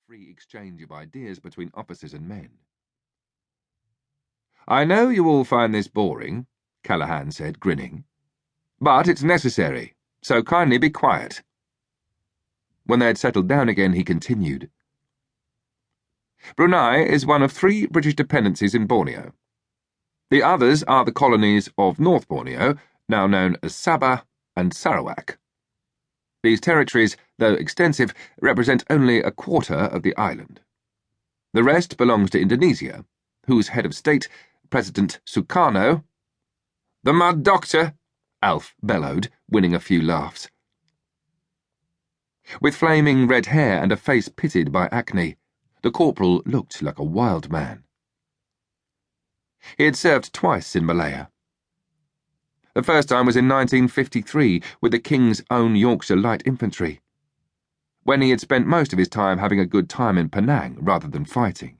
free exchange of ideas between officers and men. "I know you all find this boring," Callahan said, grinning, "but it's necessary, so kindly be quiet." When they had settled down again, he continued. "Brunei is one of 3 British dependencies in Borneo. The others are the colonies of North Borneo, now known as Sabah and Sarawak. These territories, though extensive, represent only a quarter of the island. The rest belongs to Indonesia, whose head of state, President Sukarno—" "The Mud Doctor!" Alf bellowed, winning a few laughs. With flaming red hair and a face pitted by acne, the corporal looked like a wild man. He had served twice in Malaya. The first time was in 1953 with the King's Own Yorkshire Light Infantry, when he had spent most of his time having a good time in Penang rather than fighting.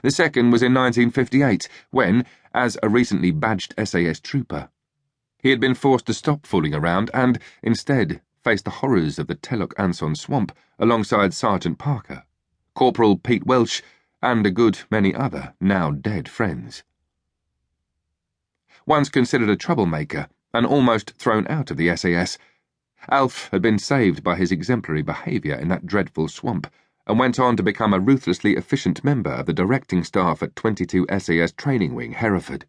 The second was in 1958 when, as a recently badged SAS trooper, he had been forced to stop fooling around and, instead, face the horrors of the Telok Anson swamp alongside Sergeant Parker, Corporal Pete Welch, and a good many other now-dead friends. Once considered a troublemaker and almost thrown out of the SAS, Alf had been saved by his exemplary behaviour in that dreadful swamp and went on to become a ruthlessly efficient member of the directing staff at 22 SAS Training Wing, Hereford.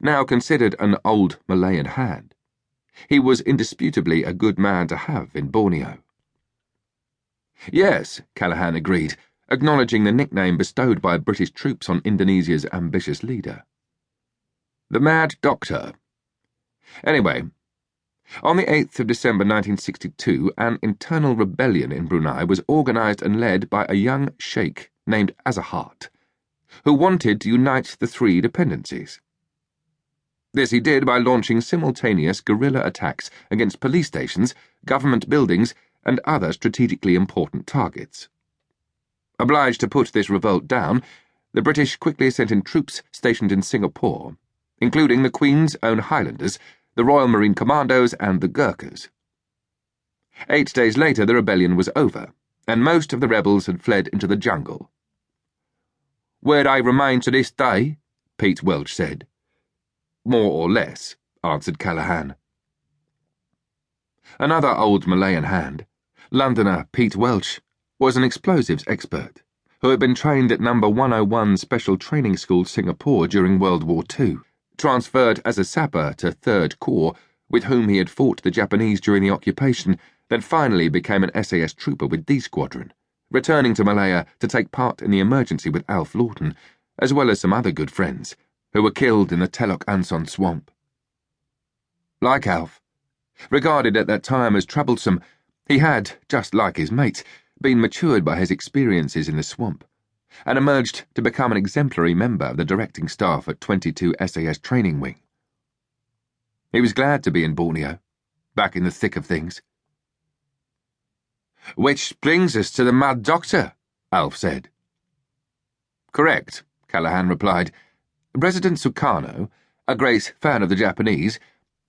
Now considered an old Malayan hand, he was indisputably a good man to have in Borneo. "Yes," Callahan agreed, acknowledging the nickname bestowed by British troops on Indonesia's ambitious leader. "The Mad Doctor. Anyway, on the 8th of December 1962, an internal rebellion in Brunei was organised and led by a young sheikh named Azahat, who wanted to unite the 3 dependencies. This he did by launching simultaneous guerrilla attacks against police stations, government buildings, and other strategically important targets. Obliged to put this revolt down, the British quickly sent in troops stationed in Singapore, including the Queen's Own Highlanders, the Royal Marine Commandos, and the Gurkhas. 8 days later, the rebellion was over, and most of the rebels had fled into the jungle. "Where they remain to this day," Pete Welch said. "More or less," answered Callahan. Another old Malayan hand, Londoner Pete Welch, was an explosives expert who had been trained at No. 101 Special Training School, Singapore during World War II, transferred as a sapper to 3rd Corps, with whom he had fought the Japanese during the occupation, then finally became an SAS trooper with D Squadron, returning to Malaya to take part in the emergency with Alf Lawton, as well as some other good friends, who were killed in the Telok Anson swamp. Like Alf, regarded at that time as troublesome, he had, just like his mates, been matured by his experiences in the swamp, and emerged to become an exemplary member of the directing staff at 22 SAS Training Wing. He was glad to be in Borneo, back in the thick of things. "Which brings us to the Mad Doctor," Alf said. "Correct," Callahan replied. "President Sukarno, a great fan of the Japanese,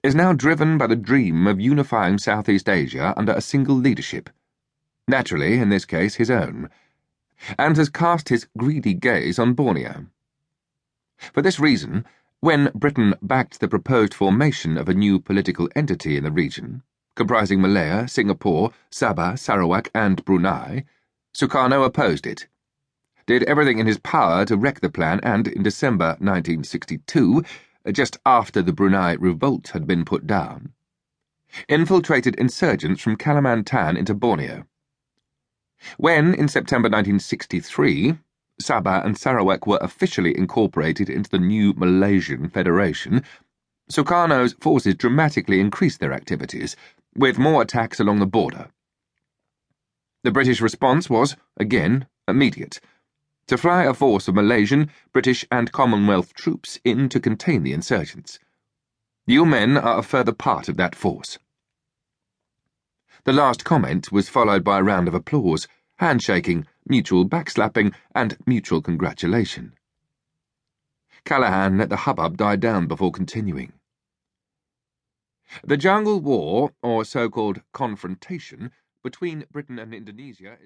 is now driven by the dream of unifying Southeast Asia under a single leadership, naturally, in this case, his own, and has cast his greedy gaze on Borneo. For this reason, when Britain backed the proposed formation of a new political entity in the region, comprising Malaya, Singapore, Sabah, Sarawak, and Brunei, Sukarno opposed it, did everything in his power to wreck the plan, and in December 1962, just after the Brunei revolt had been put down, infiltrated insurgents from Kalimantan into Borneo. When, in September 1963, Sabah and Sarawak were officially incorporated into the new Malaysian Federation, Sukarno's forces dramatically increased their activities, with more attacks along the border. The British response was, again, immediate, to fly a force of Malaysian, British, and Commonwealth troops in to contain the insurgents. You men are a further part of that force." The last comment was followed by a round of applause, handshaking, mutual backslapping, and mutual congratulation. Callahan let the hubbub die down before continuing. "The jungle war, or so-called confrontation, between Britain and Indonesia is